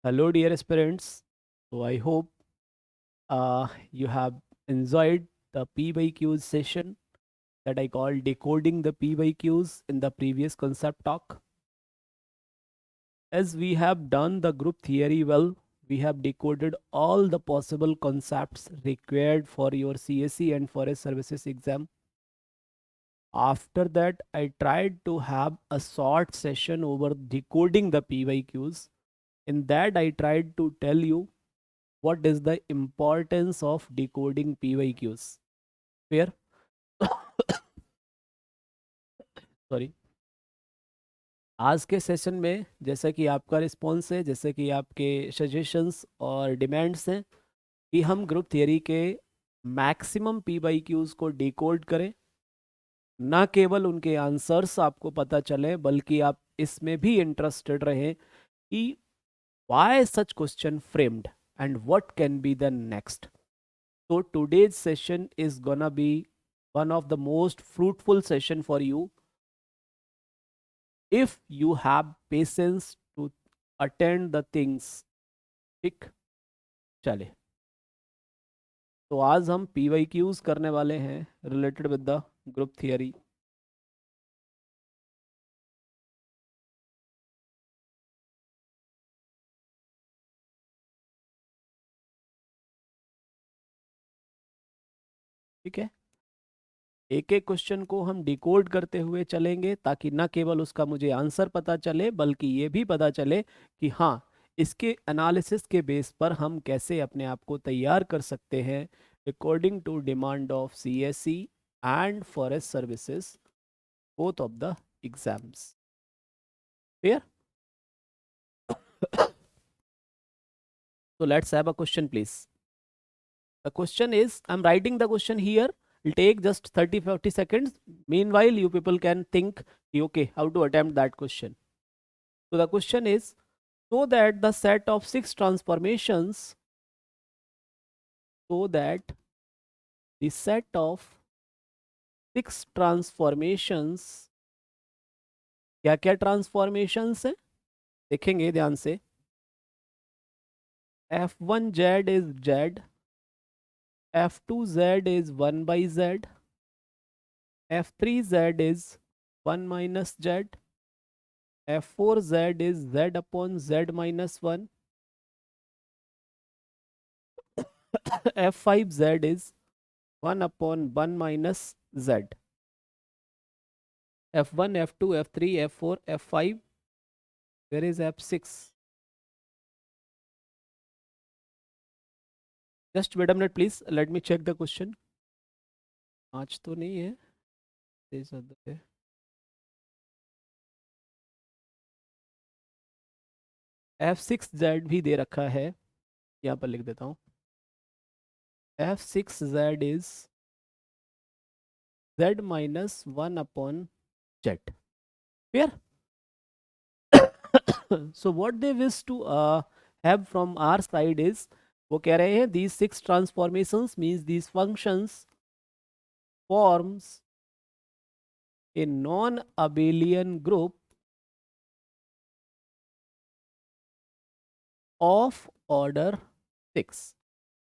Hello, dear aspirants. So I hope you have enjoyed the PYQs session that I called decoding the PYQs in the previous concept talk. As we have done the group theory well, we have decoded all the possible concepts required for your CSE and forest services exam. After that, I tried to have a short session over decoding the PYQs. In that, I tried to tell you what is the importance of decoding PYQs. Fair? Sorry. आज के session में जैसा कि आपका response है, जैसे कि आपके सजेशंस और डिमांड्स हैं कि हम ग्रुप थियरी के मैक्सिमम PYQs को डिकोड करें, ना केवल उनके आंसर्स आपको पता चले बल्कि आप इसमें भी इंटरेस्टेड रहें कि why such question framed and what can be the next. So today's session is gonna be one of the most fruitful session for you if you have patience to attend the things. ठीक, चले। तो आज हम PYQs करने वाले हैं related with the group theory. ठीक है, एक एक क्वेश्चन को हम डिकोड करते हुए चलेंगे ताकि न केवल उसका मुझे आंसर पता चले बल्कि ये भी पता चले कि हाँ, इसके एनालिसिस के बेस पर हम कैसे अपने आप को तैयार कर सकते हैं according to demand of CSE and forest services both of the exams. Clear? So let's have a question, please. The question is, I'm writing the question here. It'll take just 30-40 seconds. Meanwhile, you people can think, okay, how to attempt that question. So the question is, so that the set of 6 transformations, so that the set of 6 transformations, क्या क्या transformations है देखेंगे ध्यान से। F1z is z, F2z is 1 by z, F3z is 1 minus z, F4z is z upon z minus 1, F5z is 1 upon 1 minus z, F1, F2, F3, F4, F5, where is F6? Just wait a minute please, let me check the question. आज तो नहीं है, दे सकते हैं। F6z भी दे रखा है, यहाँ पर लिख देता हूँ। F6z is z minus 1 upon z. Clear? So what they wish to have from our side is, वो कह रहे हैं these 6 transformations means these functions forms a non-abelian group of order 6.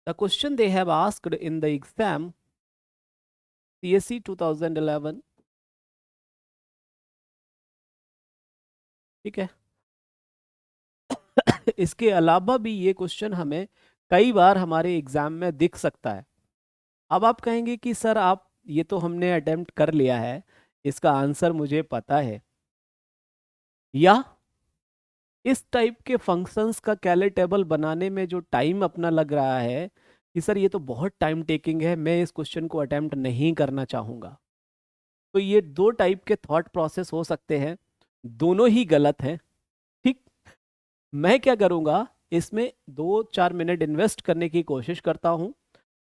The question they have asked in the exam CSE 2011. ठीक है। इसके अलावा भी ये क्वेश्चन हमें कई बार हमारे एग्जाम में दिख सकता है। अब आप कहेंगे कि सर आप ये तो हमने अटेम्प्ट कर लिया है, इसका आंसर मुझे पता है, या इस टाइप के फंक्शंस का कैले टेबल बनाने में जो टाइम अपना लग रहा है कि सर ये तो बहुत टाइम टेकिंग है, मैं इस क्वेश्चन को अटेम्प्ट नहीं करना चाहूँगा। तो ये दो टाइप के थॉट प्रोसेस हो सकते हैं, दोनों ही गलत हैं। ठीक, मैं क्या करूँगा, इसमें 2-4 मिनट इन्वेस्ट करने की कोशिश करता हूँ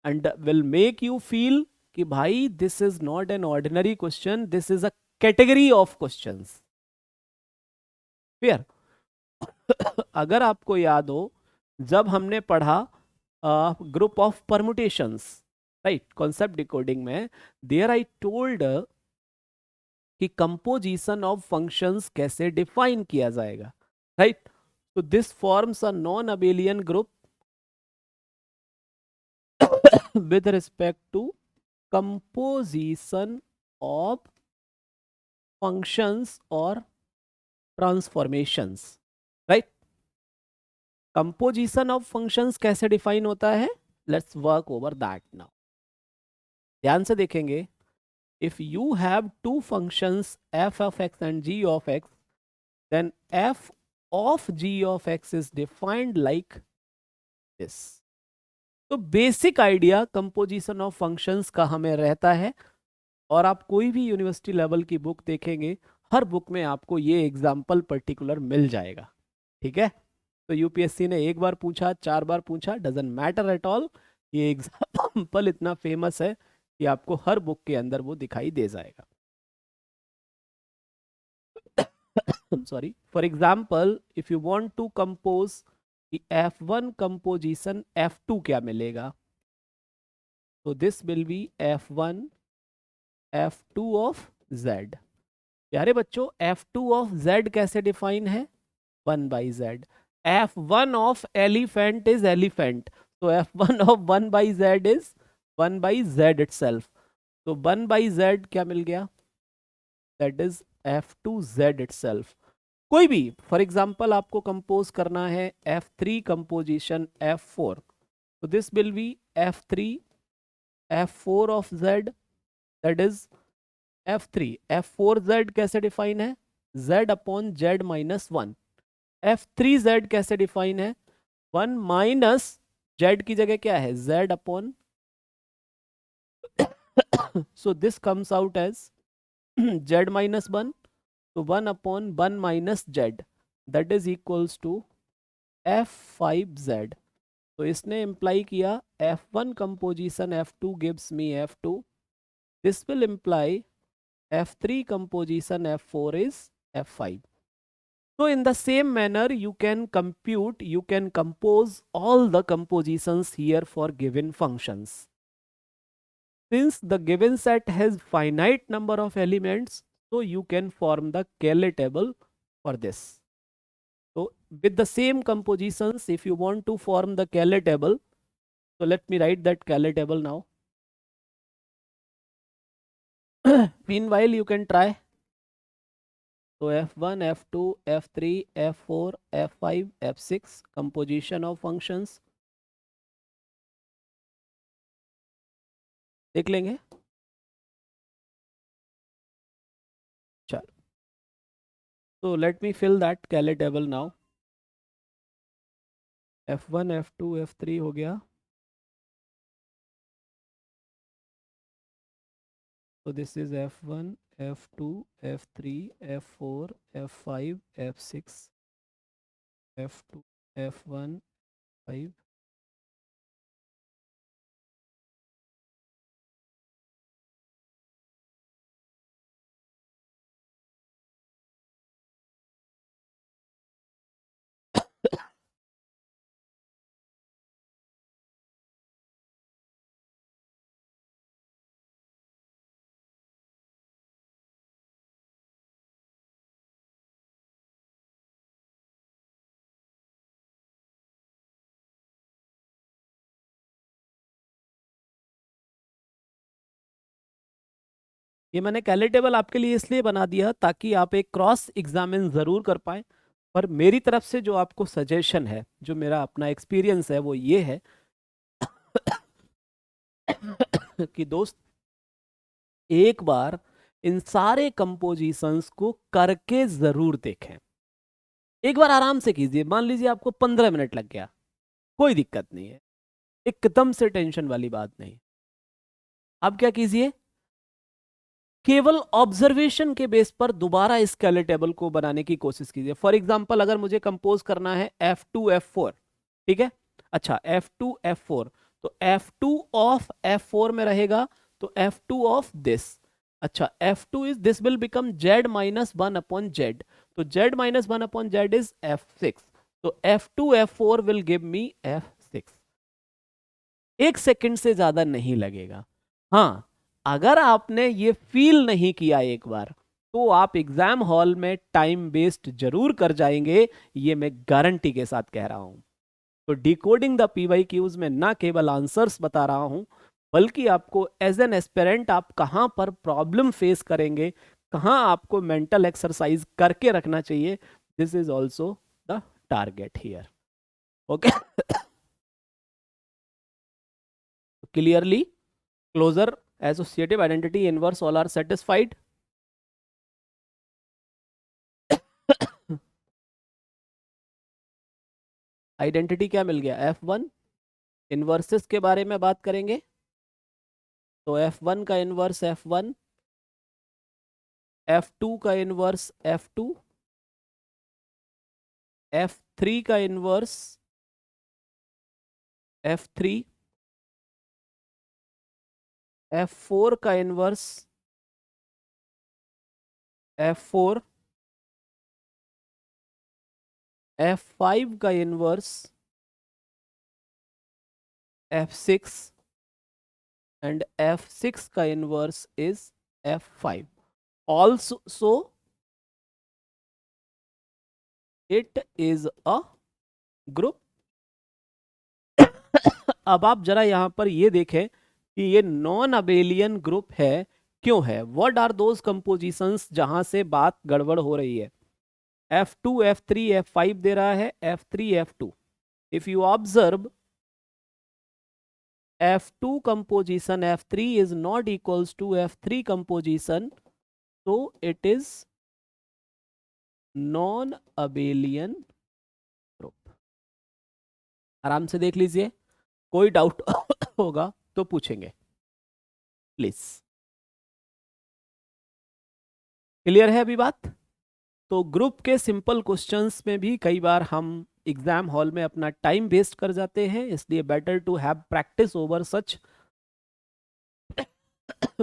and will make you feel कि भाई this is not an ordinary question, this is a category of questions. Clear? अगर आपको याद हो, जब हमने पढ़ा group of permutations, right, concept decoding में, देयर आई टोल्ड कि कंपोजिशन ऑफ फंक्शंस कैसे डिफाइन किया जाएगा, right. So this forms a non-abelian group with respect to composition of functions or transformations, right? Composition of functions कैसे define होता है? Let's work over that now. ध्यान से देखेंगे. If you have two functions f of x and g of x, then f of g of x is defined like this. तो basic idea composition of functions का हमें रहता है, और आप कोई भी यूनिवर्सिटी लेवल की बुक देखेंगे, हर बुक में आपको ये एग्जाम्पल पर्टिकुलर मिल जाएगा. ठीक है. तो यूपीएससी ने एक बार पूछा, 4 बार पूछा, डजंट मैटर एट ऑल. ये एग्जाम्पल इतना फेमस है कि आपको हर बुक के अंदर वो दिखाई दे जाएगा. Sorry. For example, if you want to compose f1 composition f2 क्या मिलेगा? तो this will be f1 f2 of z. प्यारे बच्चों, f2 ऑफ z कैसे डिफाइन है? 1 by z. f1 of elephant is elephant, so f1 of 1 by z is 1 by z itself. तो 1 by z क्या मिल गया? That is f2 z itself. कोई भी, फॉर एग्जाम्पल आपको कंपोज करना है f3 कंपोजिशन f4, तो this will B f3 f4 of z, that is f3 f4z कैसे डिफाइन है? z upon z minus 1. f3z कैसे डिफाइन है? 1 माइनस z की जगह क्या है? z upon. So this comes out as z minus 1. तो 1 upon 1 minus z, that is equals to f5z. तो इसने इम्प्लाई किया f1 composition f2 gives me f2. This will imply f3 composition f4 is f5. So in the same manner you can compose all the compositions here for given functions. Since the given set has finite number of elements, so you can form the Cayley table for this. So with the same compositions, if you want to form the Cayley table, so let me write that Cayley table now. Meanwhile you can try. So f1, f2, f3, f4, f5, f6 composition of functions देख लेंगे. चलो, so let me fill that Cayley table now. f1, f2, f3 हो गया. So this is f1, f2, f3, f4, f5, f6, f2, f1, 5. ये मैंने कैले table आपके लिए इसलिए बना दिया ताकि आप एक क्रॉस एग्जामिन ज़रूर कर पाएँ. पर मेरी तरफ से जो आपको सजेशन है, जो मेरा अपना एक्सपीरियंस है, वो ये है कि दोस्त, एक बार इन सारे कंपोजिशंस को करके ज़रूर देखें. एक बार आराम से कीजिए. मान लीजिए आपको 15 मिनट लग गया, कोई दिक्कत नहीं है, एकदम से टेंशन वाली बात नहीं. अब क्या कीजिए, केवल ऑब्जर्वेशन के बेस पर दोबारा इस कैले टेबल को बनाने की कोशिश कीजिए. फॉर एग्जांपल, अगर मुझे कंपोज करना है f2 f4, ठीक है. अच्छा, f2 f4, तो f2 ऑफ f4 में रहेगा, तो f2 ऑफ दिस. अच्छा, f2 is this will become z minus 1 upon z. तो z minus 1 upon z is f6. तो f2 f4 will give me f6. 1 second से ज्यादा नहीं लगेगा. हाँ, अगर आपने ये फील नहीं किया एक बार तो आप एग्जाम हॉल में टाइम वेस्ट जरूर कर जाएंगे, ये मैं गारंटी के साथ कह रहा हूं। तो डिकोडिंग द पीवाईक्यूज में ना केवल आंसर्स बता रहा हूं, बल्कि आपको एज एन एस्पिरेंट आप कहां पर प्रॉब्लम फेस करेंगे, कहां आपको मेंटल एक्सरसाइज करके रखना चाहिए, this is also the target here. Okay, clearly closure associative identity inverse all are satisfied. Identity क्या मिल गया, F1। इनवर्सेस के बारे में बात करेंगे तो F1 का इनवर्स F1, F2 का इनवर्स F2, F3 का इनवर्स F3, F4 का इनवर्स F4, F5 का इनवर्स F6 and F6 का inverse is F5। Also it is a group। अब आप जरा यहां पर ये देखें कि ये नॉन अबेलियन ग्रुप है, क्यों है, व्हाट आर दोज कंपोजिशंस जहां से बात गड़बड़ हो रही है। F2 F3 F5 दे रहा है, F3 F2। If you observe F2 composition F3 is not equals to F3 composition, so it is non abelian group। आराम से देख लीजिए, कोई डाउट होगा तो पूछेंगे प्लीज। क्लियर है अभी बात। तो ग्रुप के सिंपल क्वेश्चंस में भी कई बार हम एग्जाम हॉल में अपना टाइम वेस्ट कर जाते हैं, इसलिए better to have practice over such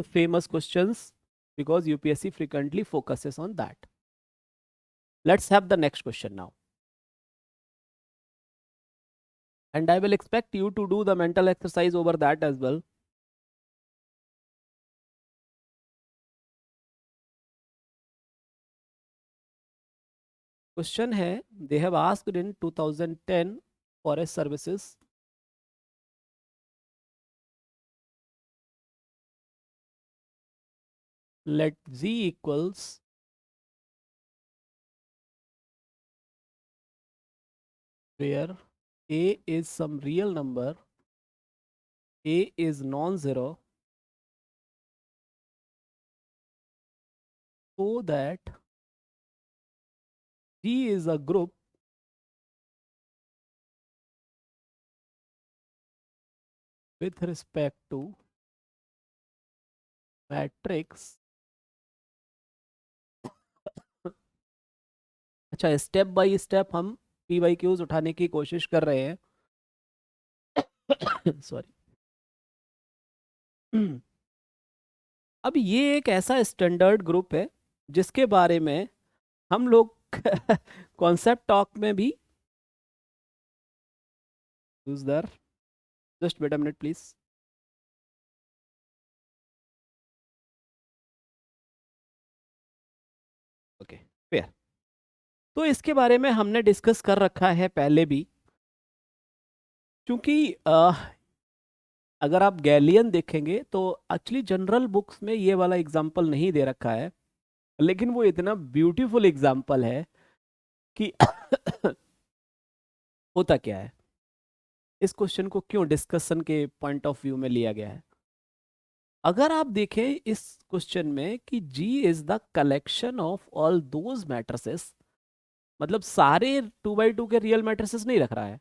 famous questions because UPSC frequently focuses on that। Let's have the next question now, and I will expect you to do the mental exercise over that as well। Question है, they have asked in 2010 forest services, let Z equals where A is some real number, A is non-zero, so that G is a group with respect to matrix। अच्छा, step by step हम PYQs उठाने की कोशिश कर रहे हैं। Sorry. अब ये एक ऐसा स्टैंडर्ड ग्रुप है जिसके बारे में हम लोग कॉन्सेप्ट टॉक में भी यूज दर, just wait a minute please. Okay, fair. तो इसके बारे में हमने डिस्कस कर रखा है पहले भी, क्योंकि अगर आप गैलियन देखेंगे तो एक्चुअली जनरल बुक्स में ये वाला एग्जाम्पल नहीं दे रखा है, लेकिन वो इतना ब्यूटीफुल एग्जाम्पल है कि होता क्या है, इस क्वेश्चन को क्यों डिस्कशन के पॉइंट ऑफ व्यू में लिया गया है। अगर आप देखें इस क्वेश्चन में कि G is the collection of all those matrices, मतलब सारे 2x2 के रियल मैट्रिसेस नहीं रख रहा है,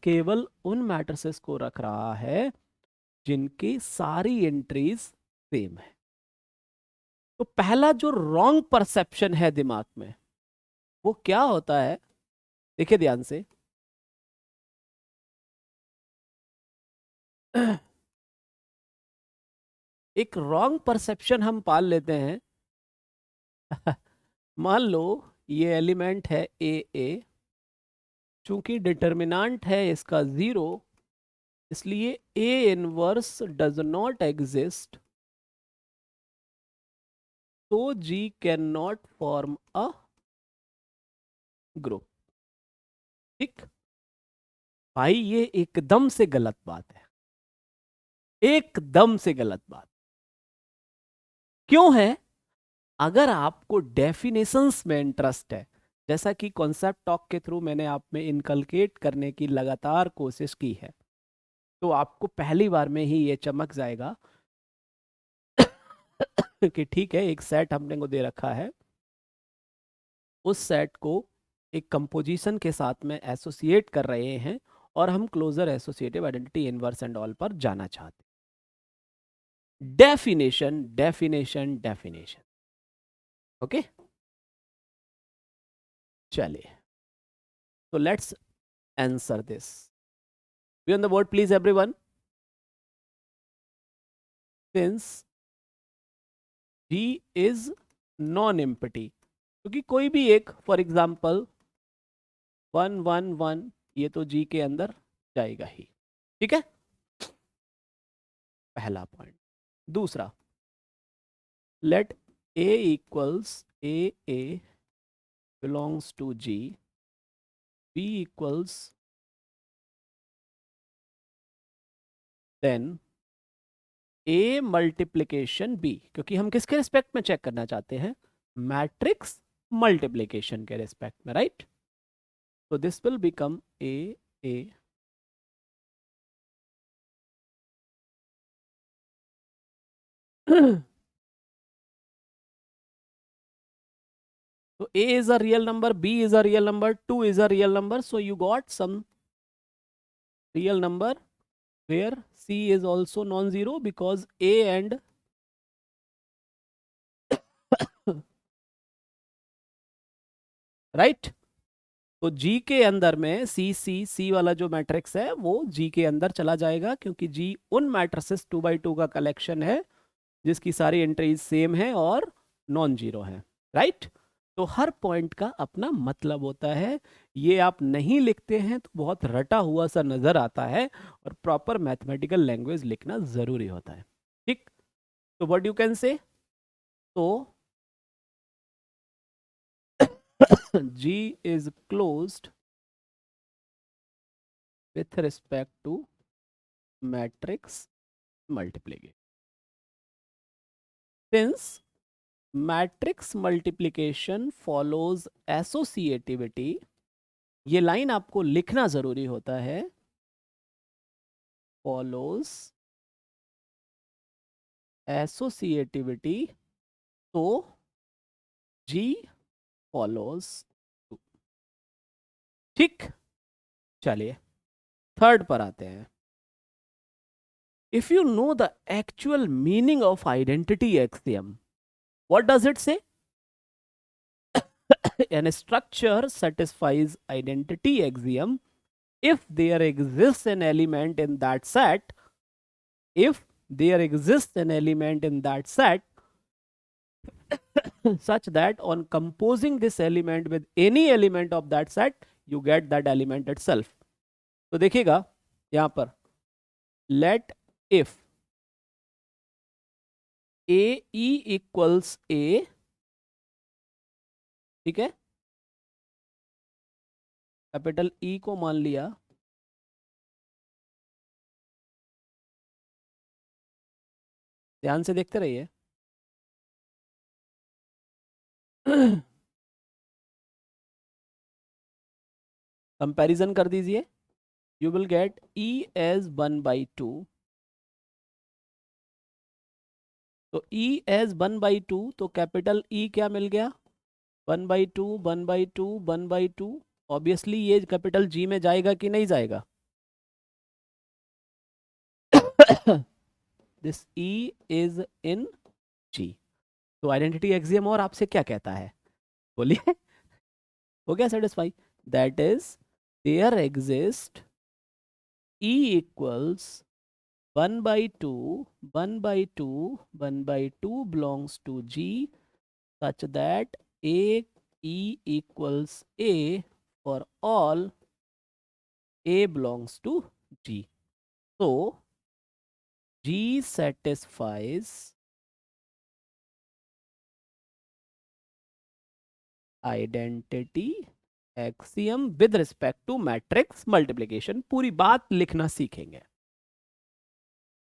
केवल उन मैट्रिसेस को रख रहा है जिनकी सारी एंट्रीज सेम है। तो पहला जो रॉन्ग परसेप्शन है दिमाग में वो क्या होता है, देखिए ध्यान से। एक रॉन्ग परसेप्शन हम पाल लेते हैं। मान लो ये एलिमेंट है ए, चूंकि डिटर्मिनेंट है इसका 0, इसलिए A inverse does not exist तो G can not form a group. ठीक भाई, ये एकदम से गलत बात है, एकदम से गलत बात। क्यों है? अगर आपको डेफिनेशंस में इंटरेस्ट है, जैसा कि कॉन्सेप्ट टॉक के थ्रू मैंने आप में इनकलकेट करने की लगातार कोशिश की है, तो आपको पहली बार में ही ये चमक जाएगा कि ठीक है, एक सेट हमने को दे रखा है, उस सेट को एक कंपोजिशन के साथ में एसोसिएट कर रहे हैं, और हम closure associative identity inverse and all पर जाना चाहते हैं। Definition definition definition. ओके, चलिए, तो let's answer this. Be on the board please everyone. Since G is non empty, क्योंकि कोई भी एक, फॉर एग्जाम्पल 1 1 1, ये तो G के अंदर जाएगा ही। ठीक है, पहला पॉइंट। दूसरा, लेट A इक्वल्स A belongs to G, B equals then A multiplication B, क्योंकि हम किसके रिस्पेक्ट में चेक करना चाहते हैं? मैट्रिक्स मल्टीप्लीकेशन के रिस्पेक्ट में, राइट? तो this will become A so A is a real number, B is a real number, 2 is a real number, so you got some real number where C is also non-zero because A and right, तो G के अंदर में C वाला जो matrix है वो G के अंदर चला जाएगा, क्योंकि G उन मैट्रिसेस 2 by 2 का कलेक्शन है जिसकी सारी एंट्रीज सेम है और नॉन जीरो है, राइट? तो हर पॉइंट का अपना मतलब होता है, ये आप नहीं लिखते हैं तो बहुत रटा हुआ सा नजर आता है, और प्रॉपर मैथमेटिकल लैंग्वेज लिखना जरूरी होता है। ठीक, तो व्हाट यू कैन से, तो G is closed with respect to matrix multiplication. Since matrix multiplication follows associativity, ये लाइन आपको लिखना जरूरी होता है, follows associativity, तो G follows 2। ठीक, चलिए थर्ड पर आते हैं। If you know the actual meaning of identity axiom, what does it say? An structure satisfies identity axiom if there exists an element in that set, if there exists an element in that set such that on composing this element with any element of that set you get that element itself. तो देखिएगा यहां पर, let if A E equals A, ठीक है, capital E को मान लिया, ध्यान से देखते रहिए कंपैरिजन कर दीजिए, you will get E as 1/2, तो E as 1/2, तो कैपिटल E क्या मिल गया? 1/2 1/2 1/2। ऑब्वियसली ये कैपिटल G में जाएगा कि नहीं जाएगा? This E is in G। तो आइडेंटिटी एक्सियम और आपसे क्या कहता है, बोलिए? हो गया satisfy? That is there exist E इक्वल्स 1/2 1/2 1/2 belongs to G such that A E equals A for all A belongs to G. So G satisfies identity axiom with respect to matrix multiplication, पूरी बात लिखना सीखेंगे.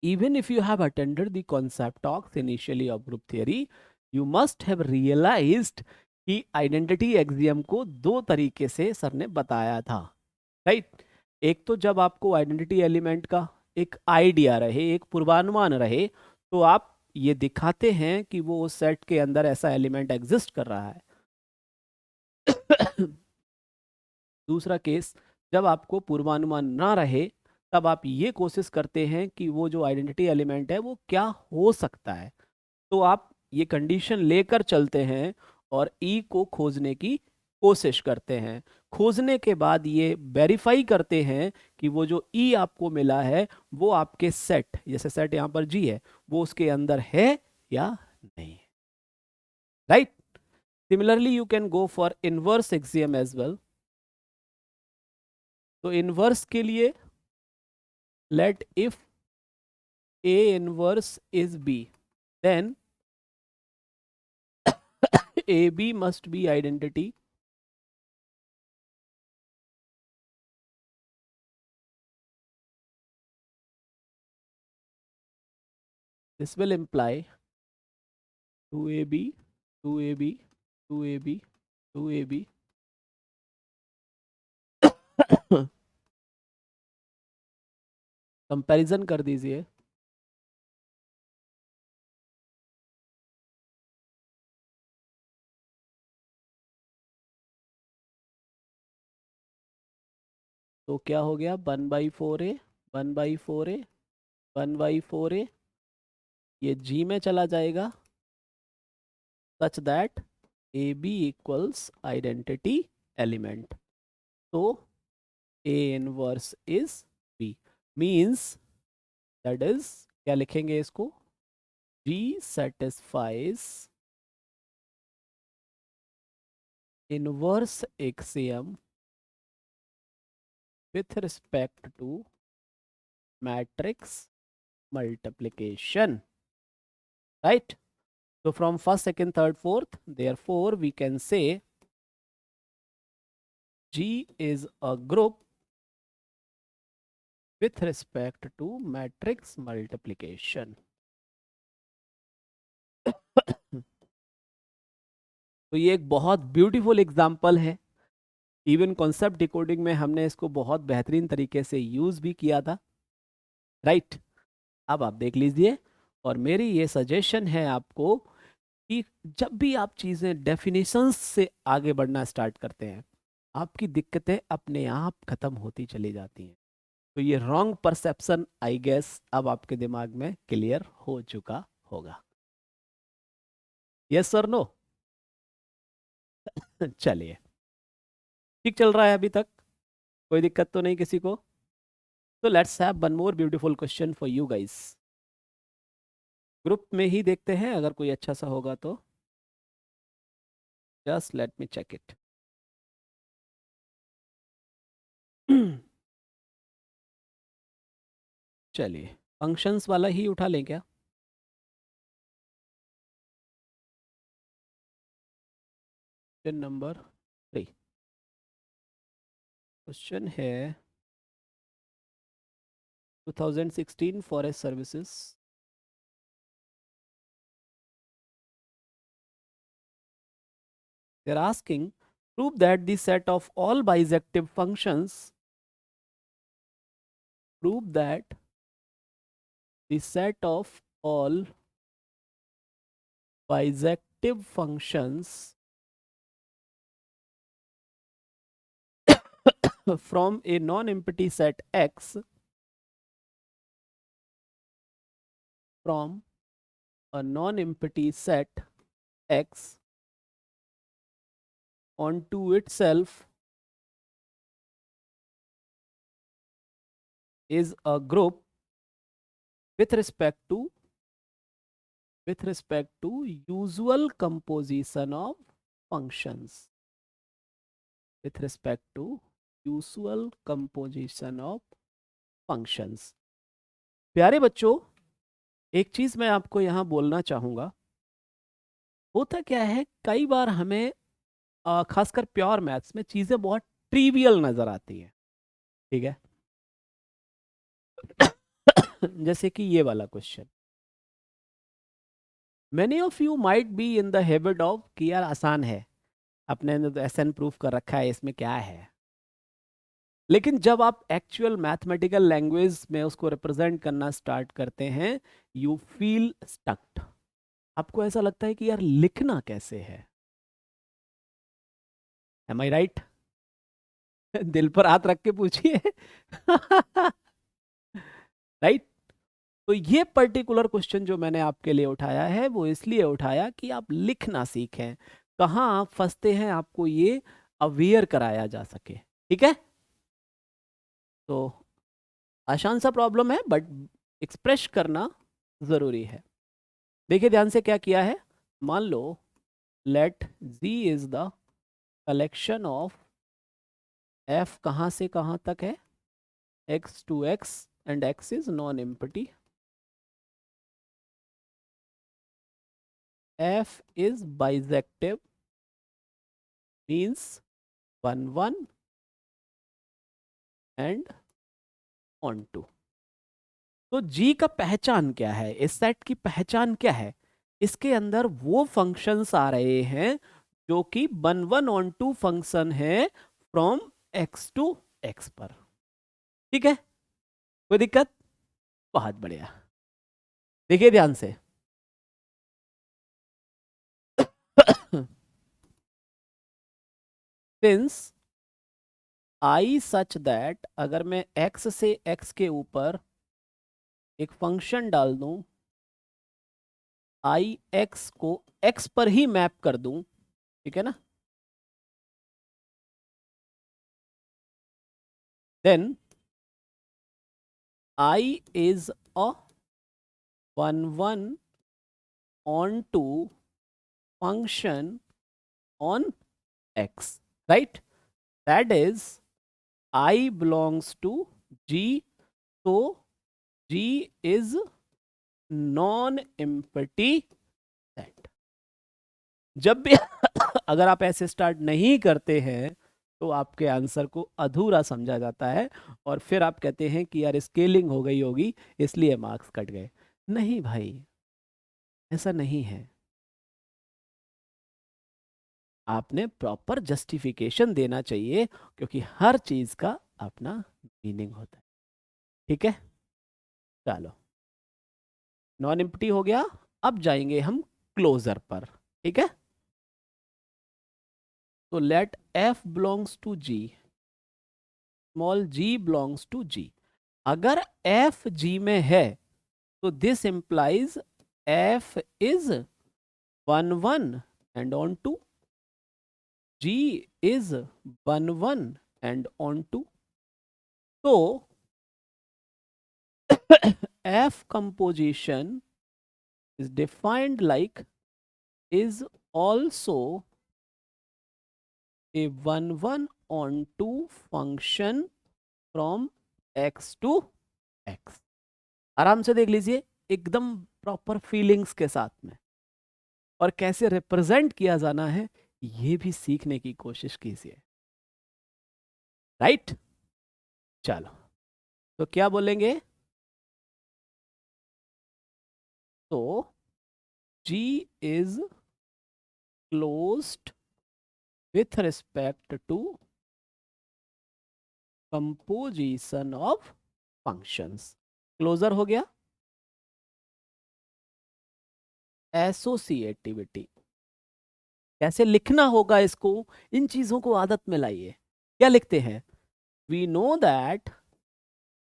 Even if you have attended the concept talks initially of group theory, you must have realized कि identity axiom को दो तरीके से sir ने बताया था, राइट. एक तो जब आपको आइडेंटिटी एलिमेंट का एक आइडिया रहे, एक पूर्वानुमान रहे, तो आप ये दिखाते हैं कि वो उस सेट के अंदर ऐसा एलिमेंट एग्जिस्ट कर रहा है. दूसरा केस, जब आपको पूर्वानुमान ना रहे, तब आप ये कोशिश करते हैं कि वो जो आइडेंटिटी एलिमेंट है वो क्या हो सकता है. तो आप ये कंडीशन लेकर चलते हैं और ई को खोजने की कोशिश करते हैं. खोजने के बाद ये वेरीफाई करते हैं कि वो जो ई आपको मिला है वो आपके सेट, जैसे सेट यहाँ पर जी है, वो उसके अंदर है या नहीं, right. Similarly you can go for inverse axiom as well. तो इनवर्स के लिए let if A inverse is B, then AB must be identity this will imply 2AB 2AB 2AB 2AB comparison कर दीजिए. तो क्या हो गया, 1/4A 1/4A 1/4A, ये G में चला जाएगा such that AB equals identity element. तो A inverse is B, means that is, क्या लिखेंगे इसको, G satisfies inverse axiom with respect to matrix multiplication, right. So from first, second, third, fourth, therefore we can say G is a group with respect to matrix multiplication. तो ये एक बहुत beautiful example है. Even concept decoding में हमने इसको बहुत बेहतरीन तरीके से यूज भी किया था, राइट. अब आप देख लीजिए, और मेरी ये सजेशन है आपको कि जब भी आप चीज़ें डेफिनेशंस से आगे बढ़ना स्टार्ट करते हैं, आपकी दिक्कतें अपने आप खत्म होती चली जाती हैं. तो ये रॉन्ग परसेप्शन आई गेस अब आपके दिमाग में क्लियर हो चुका होगा. Yes sir, no. चलिए, ठीक चल रहा है अभी तक, कोई दिक्कत तो नहीं किसी को. तो let's have one more beautiful question for you guys. Group में ही देखते हैं, अगर कोई अच्छा सा होगा तो just let me check it. चलिए, फंक्शंस वाला ही उठा लें क्या. Question number 3. क्वेश्चन है 2016 forest services. They're asking, prove that the set of all bisective functions, prove that the set of all bisective functions from a non-empty set X, from a non-empty set X onto itself is a group with respect to usual composition of functions, with respect to usual composition of functions. प्यारे बच्चों, एक चीज मैं आपको यहां बोलना चाहूंगा. होता क्या है, कई बार हमें खासकर प्योर मैथ्स में चीजें बहुत ट्रिवियल नजर आती हैं, ठीक है। जैसे कि ये वाला question, many of you might be in the habit of, कि यार आसान है, अपने ने तो एसएन प्रूफ कर रखा है, इसमें क्या है। लेकिन जब आप एक्चुअल मैथमेटिकल लैंग्वेज में उसको रिप्रेजेंट करना स्टार्ट करते हैं, यू फील स्टक्ड। आपको ऐसा लगता है कि यार लिखना कैसे है। एम आई राइट? दिल पर हाथ रख के पूछिए। राइट? तो ये पर्टिकुलर क्वेश्चन जो मैंने आपके लिए उठाया है, वो इसलिए उठाया कि आप लिखना सीखें, कहाँ आप फंसते हैं, आपको ये अवेयर कराया जा सके, ठीक है। तो आसान सा प्रॉब्लम है, बट एक्सप्रेस करना जरूरी है। देखिए ध्यान से क्या किया है। मान लो let z is the collection of f, कहाँ से कहाँ तक है, x to x, and x is non-empty. f is bisective, means 1 1 and on 2. तो g का पहचान क्या है, इस सेट की पहचान क्या है, इसके अंदर वो फंक्शंस आ रहे हैं जो कि 1 1 on 2 फंक्शन है फ्रॉम x टू x पर, ठीक है। कोई दिक्कत? बहुत बढ़िया। देखिए ध्यान से। सिंस आई सच दैट, अगर मैं x से x के ऊपर एक फंक्शन डाल दूं, आई x को x पर ही मैप कर दूं, ठीक है ना, then I is a 1 1 on 2 function on x, right? That is I belongs to g, so g is non-empty set. जब भी अगर आप ऐसे स्टार्ट नहीं करते हैं तो आपके आंसर को अधूरा समझा जाता है, और फिर आप कहते हैं कि यार स्केलिंग हो गई होगी इसलिए मार्क्स कट गए। नहीं भाई, ऐसा नहीं है। आपने प्रॉपर जस्टिफिकेशन देना चाहिए, क्योंकि हर चीज का अपना मीनिंग होता है, ठीक है। चलो, नॉन एम्प्टी हो गया। अब जाएंगे हम क्लोजर पर, ठीक है। तो let f belongs to g, small g belongs to g। अगर f g में है तो this implies f is 1 1 and on 2, g is 1 1 and on 2। तो f composition is defined like is also a 1 1 on 2 function from x to x। आराम से देख लीजिए, एकदम प्रॉपर फीलिंग्स के साथ में, और कैसे रिप्रेजेंट किया जाना है ये भी सीखने की कोशिश कीजिए, राइट। चलो, तो क्या बोलेंगे, तो g is closed with respect to composition of functions। Closure हो गया। एसोसिएटिविटी, कैसे लिखना होगा इसको, इन चीजों को आदत में लाइए। क्या लिखते हैं, we know that,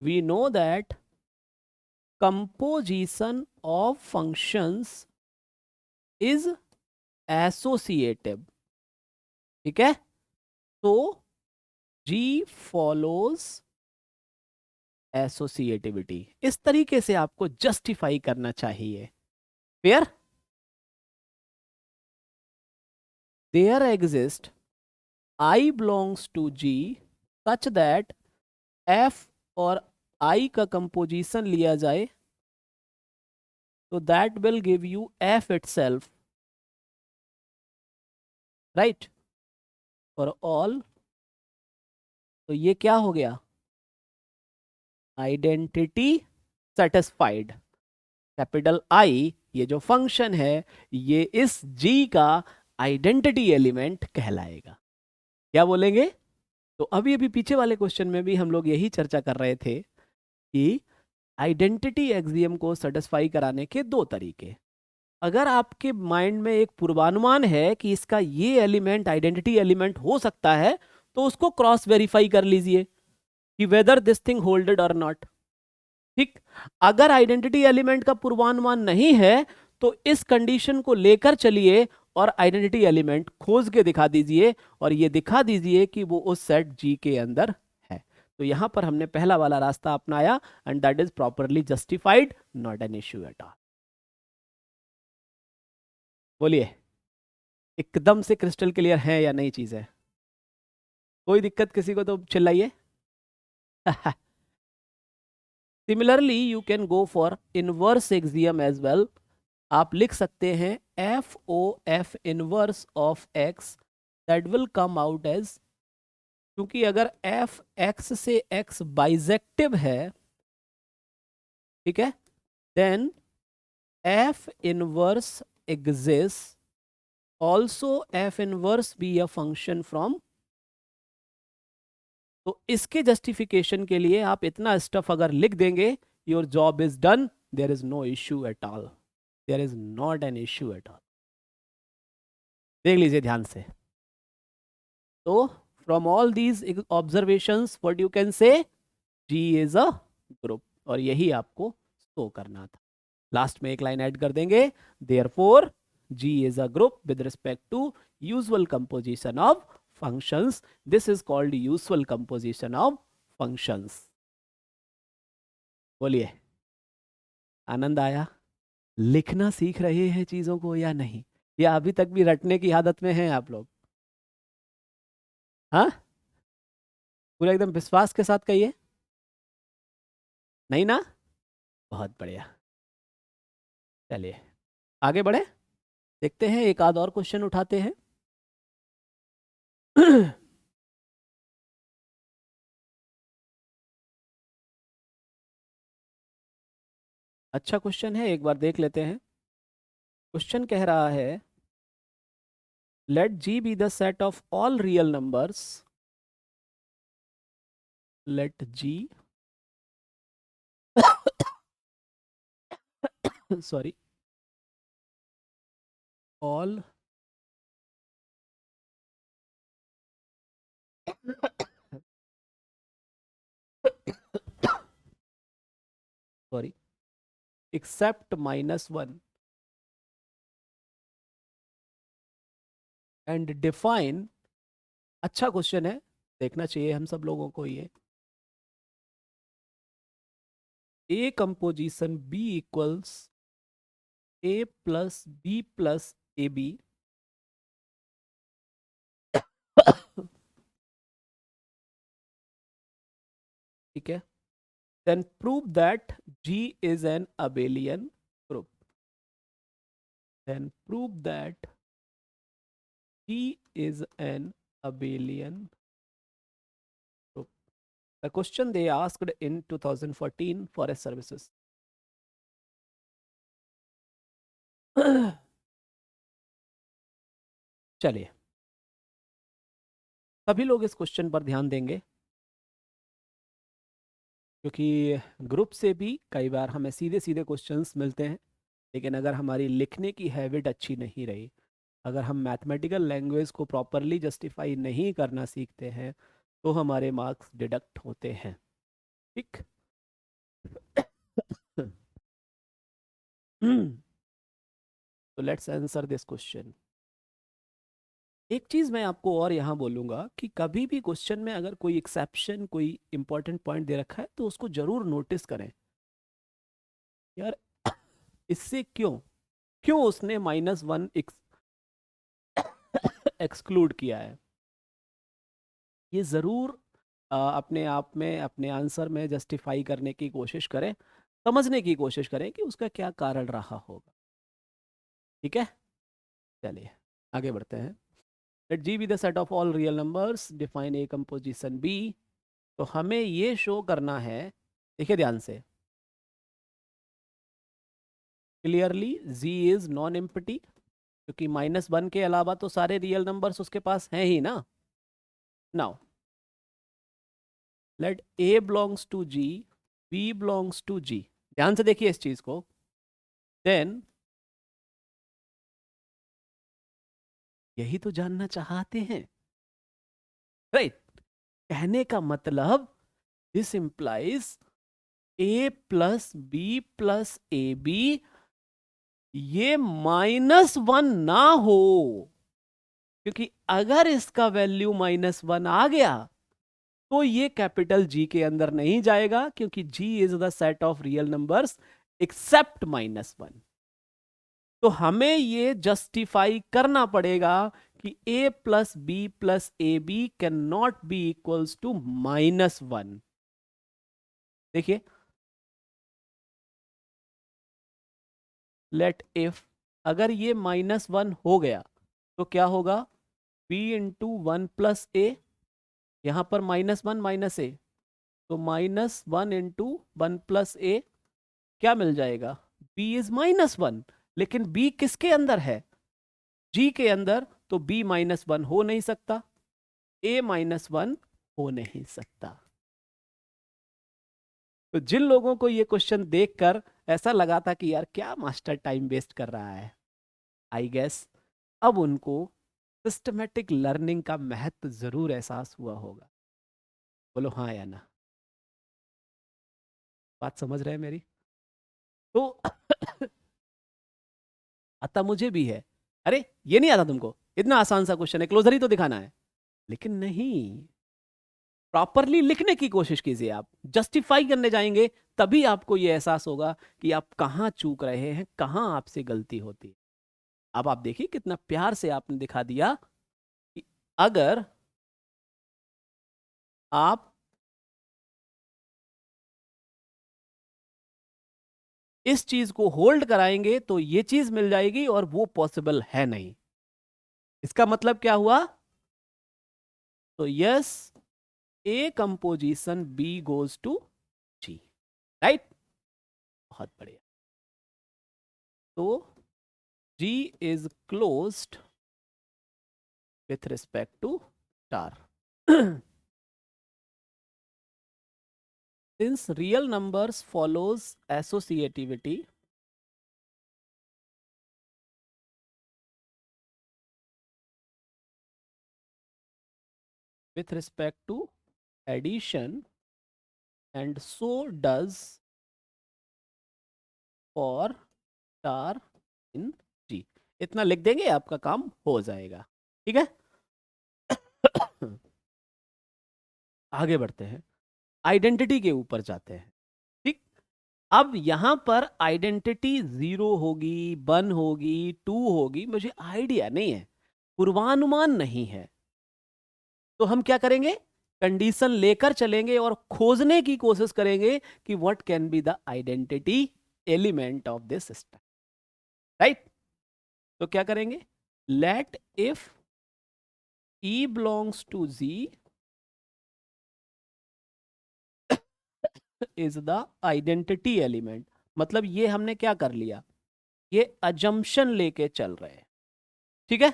we know that composition of functions is associative, ठीक है। तो जी फॉलोज एसोसिएटिविटी। इस तरीके से आपको जस्टिफाई करना चाहिए। Clear? There exist I belongs to G such that F और I का कंपोजिशन लिया जाए तो that will give you F itself, right? For all, तो ये क्या हो गया, आइडेंटिटी सेटिस्फाइड। कैपिटल आई ये जो फंक्शन है ये इस जी का आइडेंटिटी एलिमेंट कहलाएगा। क्या बोलेंगे? तो अभी अभी पीछे वाले क्वेश्चन में भी हम लोग यही चर्चा कर रहे थे कि आइडेंटिटी एक्सियम को सेटिस्फाई कराने के दो तरीके। अगर आपके माइंड में एक पूर्वानुमान है कि इसका ये एलिमेंट आइडेंटिटी एलिमेंट हो सकता है, तो उसको क्रॉस वेरीफाई कर लीजिए कि वेदर दिस थिंग होल्डेड और नॉट। ठीक। अगर आइडेंटिटी एलिमेंट का पूर्वानुमान नहीं है तो इस कंडीशन को लेकर चलिए और आइडेंटिटी एलिमेंट खोज के दिखा दीजिए और ये दिखा दीजिए कि वो उस सेट जी के अंदर है। तो यहां पर हमने पहला वाला रास्ता अपनाया and that is properly justified, not an issue at all. बोलिए, एकदम से क्रिस्टल क्लियर है या नहीं चीज है? कोई दिक्कत किसी को तो चिल्लाइए। Similarly you can go for inverse axiom as well. आप लिख सकते हैं F O F inverse of X, that will come out as, क्योंकि अगर एफ एक्स से एक्स बाइजेक्टिव है, ठीक है, then F inverse exist also F inverse be a function from. तो इसके जस्टिफिकेशन के लिए आप इतना स्टफ अगर लिख देंगे, your job is done, there is no issue at all, there is not an issue at all. देख लीजिए ध्यान से। तो from all these observations what you can say, G is a group, और यही आपको शो करना था। लास्ट में एक लाइन ऐड कर देंगे, therefore G is a group with respect to usual composition of functions, this is called usual composition of functions. बोलिए, आनंद आया? लिखना सीख रहे हैं चीजों को या नहीं, या अभी तक भी रटने की आदत में हैं आप लोग? हाँ, पूरा एकदम विश्वास के साथ कहिए। नहीं ना? बहुत बढ़िया। चलिए आगे बढ़े, देखते हैं एक आध और क्वेश्चन उठाते हैं। अच्छा क्वेश्चन है, एक बार देख लेते हैं। क्वेश्चन कह रहा है let G be the set of all real numbers, let G sorry all sorry except -1 and define. अच्छा क्वेश्चन है, देखना चाहिए हम सब लोगों को ये। A composition B equals A plus B plus A B ठीक है, then prove that G is an abelian group, then prove that G is an abelian group. The question they asked in 2014 forest services. चलिए, सभी लोग इस question पर ध्यान देंगे क्योंकि ग्रुप से भी कई बार हमें सीधे सीधे क्वेश्चंस मिलते हैं, लेकिन अगर हमारी लिखने की हैबिट अच्छी नहीं रही, अगर हम मैथमेटिकल लैंग्वेज को प्रॉपरली जस्टिफाई नहीं करना सीखते हैं, तो हमारे मार्क्स डिडक्ट होते हैं। ठीक। तो लेट्स आंसर दिस क्वेश्चन। एक चीज मैं आपको और यहाँ बोलूंगा कि कभी भी क्वेश्चन में अगर कोई एक्सेप्शन, कोई इंपॉर्टेंट पॉइंट दे रखा है तो उसको जरूर नोटिस करें। यार इससे क्यों क्यों उसने -1 एक्सक्लूड किया है, ये जरूर अपने आप में, अपने आंसर में जस्टिफाई करने की कोशिश करें, समझने की कोशिश करें कि उसका क्या कारण रहा होगा। ठीक है, चलिए आगे बढ़ते हैं। Let G be the set of all real numbers, define a composition b. तो हमें ये शो करना है, देखिए ध्यान से, clearly G is non empty, क्योंकि -1 के अलावा तो सारे रियल नंबर्स उसके पास हैं ही ना। Now let A belongs to G, B belongs to G. ध्यान से देखिए इस चीज को। देन यही तो जानना चाहते हैं, राइट? कहने का मतलब this implies a plus B plus A b ये -1 ना हो, क्योंकि अगर इसका वैल्यू -1 आ गया तो ये कैपिटल जी के अंदर नहीं जाएगा, क्योंकि G is the set of real numbers except -1। तो हमें ये जस्टिफाई करना पड़ेगा कि a plus B plus A b can not be equals to -1। देखिए, लेट इफ अगर ये -1 हो गया तो क्या होगा, b इंटू 1 प्लस ए, यहां पर -1 माइनस ए, तो -1 इंटू 1 प्लस ए क्या मिल जाएगा, b इज -1। लेकिन b किसके अंदर है, g के अंदर, तो b -1 हो नहीं सकता, a -1 हो नहीं सकता। तो जिन लोगों को ये क्वेश्चन देखकर ऐसा लगा था कि यार क्या मास्टर टाइम वेस्ट कर रहा है, आई गेस अब उनको सिस्टमेटिक लर्निंग का महत्व जरूर एहसास हुआ होगा। बोलो हाँ या ना, बात समझ रहे हैं मेरी? तो आता मुझे भी है, अरे ये नहीं आता तुमको, इतना आसान सा क्वेश्चन है, क्लोजर ही तो दिखाना है। लेकिन नहीं, प्रॉपरली लिखने की कोशिश कीजिए। आप जस्टिफाई करने जाएंगे तभी आपको यह एहसास होगा कि आप कहाँ चूक रहे हैं, कहाँ आपसे गलती होती है। अब आप देखिए कितना प्यार से आपने दिखा दिया कि अगर आप इस चीज को होल्ड कराएंगे तो ये चीज मिल जाएगी, और वो पॉसिबल है नहीं। इसका मतलब क्या हुआ, तो yes, a composition b goes to G, right? बहुत बढ़िया। तो G is closed with respect to star. Since real numbers follows associativity, with respect to addition, and so does for star in G। इतना लिख देंगे आपका काम हो जाएगा, ठीक है? आगे बढ़ते हैं, आइडेंटिटी के ऊपर जाते हैं। ठीक, अब यहां पर आइडेंटिटी 0 होगी, 1 होगी, 2 होगी, मुझे आइडिया नहीं है, पूर्वानुमान नहीं है। तो हम क्या करेंगे, कंडीशन लेकर चलेंगे और खोजने की कोशिश करेंगे कि what can be the identity element of this system, right? तो क्या करेंगे, let if E belongs to G is the identity element. मतलब ये हमने क्या कर लिया, ये अजम्पशन लेके चल रहे हैं, ठीक है?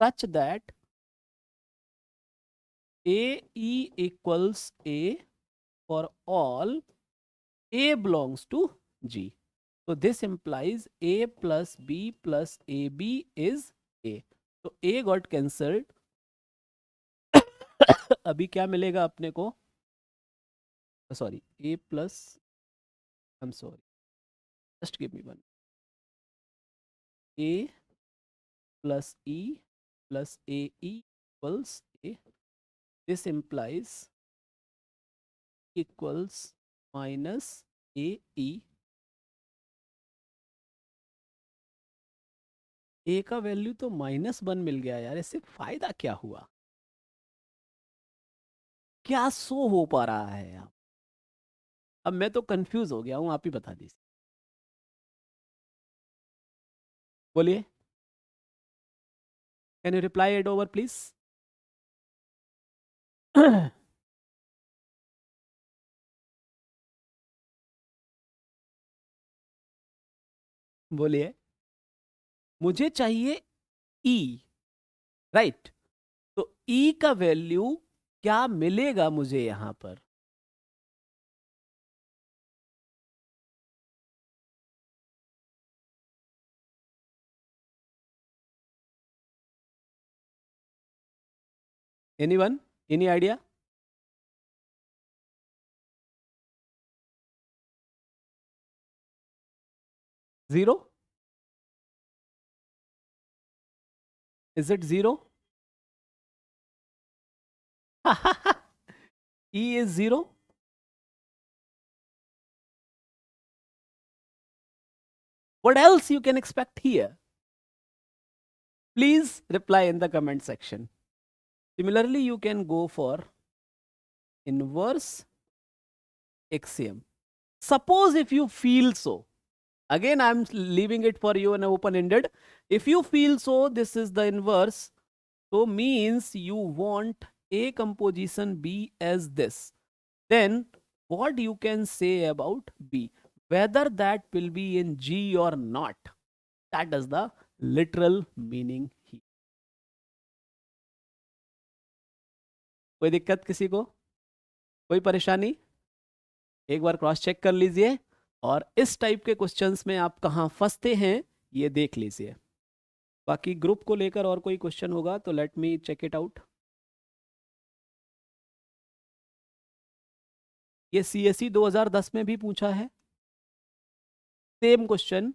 Such that a e equals a for all a belongs to G. तो this implies a plus B plus A b is a. तो ए गॉट कैंसल्ड। अभी क्या मिलेगा अपने को, sorry, a plus, I am sorry, just give me one, a plus e plus a equals a, this implies equals minus a e. A का value तो -1 मिल गया यार, इससे फायदा क्या हुआ, क्या सो हो पा रहा है आप? अब मैं तो कंफ्यूज हो गया हूं, आप ही बता दीजिए, बोलिए। Can you reply it over please? बोलिए। मुझे चाहिए ई, राइट? तो ई का वैल्यू क्या मिलेगा मुझे यहां पर? Anyone? Any idea? Zero? Is it zero? E is zero? What else you can expect here? Please reply in the comment section. Similarly, you can go for inverse axiom. Suppose if you feel so, again I'm leaving it for you an open-ended. If you feel so, this is the inverse. So means you want A composition B as this. Then what you can say about B? Whether that will be in G or not. That is the literal meaning here. कोई दिक्कत किसी को? कोई परेशानी? एक बार cross check कर लीजिए और इस टाइप के क्वेश्चंस में आप कहाँ फंसते हैं ये देख लीजिए। बाकी ग्रुप को लेकर और कोई क्वेश्चन होगा तो let me check it out. ये CSE 2010 में भी पूछा है, सेम क्वेश्चन,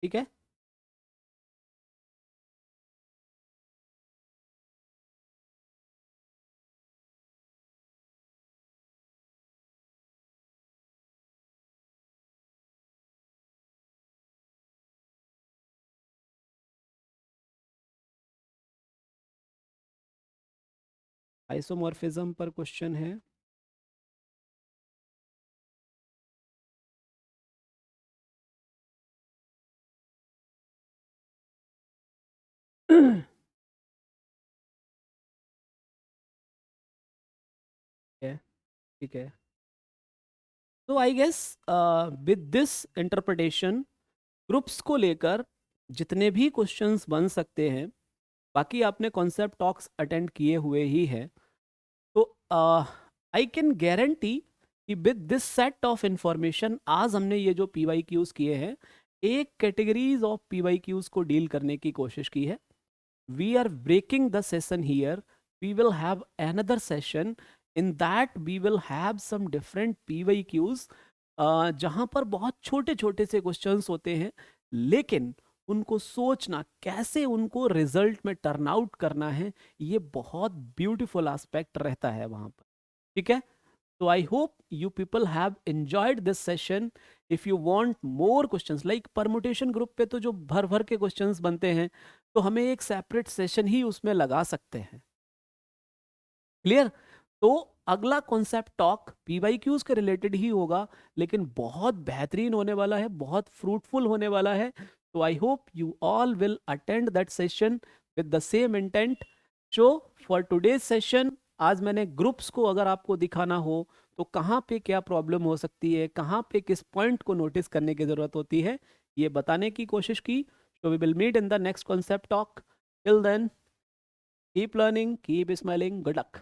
ठीक है? आइसोमॉर्फिज्म पर क्वेश्चन है। ठीक है। तो I guess with this interpretation groups को लेकर जितने भी क्वेश्चंस बन सकते हैं, बाकी आपने कॉन्सेप्ट टॉक्स अटेंड किए हुए ही है, तो आई कैन गारंटी कि with this set of information आज हमने ये जो PYQs किए हैं, एक कैटेगरीज ऑफ PYQs को डील करने की कोशिश की है। We are breaking the session here, we will have another session, in that we will have some different PYQs जहाँ पर बहुत छोटे छोटे से क्वेश्चंस होते हैं, लेकिन उनको सोचना कैसे उनको रिजल्ट में टर्न आउट करना है, ये बहुत ब्यूटीफुल एस्पेक्ट रहता है वहाँ पर, ठीक है? So I hope you people have enjoyed this session. If you want more questions like permutation group पे तो जो भर भर के questions बनते हैं, तो हमें एक separate session ही उसमें लगा सकते हैं। क्लियर? तो अगला कॉन्सेप्ट टॉक PYQs के रिलेटेड ही होगा, लेकिन बहुत बेहतरीन होने वाला है, बहुत फ्रूटफुल होने वाला है। तो I hope you all will attend that session with the same intent. So for today's session आज मैंने ग्रुप्स को अगर आपको दिखाना हो तो कहाँ पे क्या प्रॉब्लम हो सकती है, कहाँ पे किस पॉइंट को नोटिस करने की ज़रूरत होती है, ये बताने की कोशिश की। So we will meet in the next concept talk. Till then keep learning, keep smiling, good luck.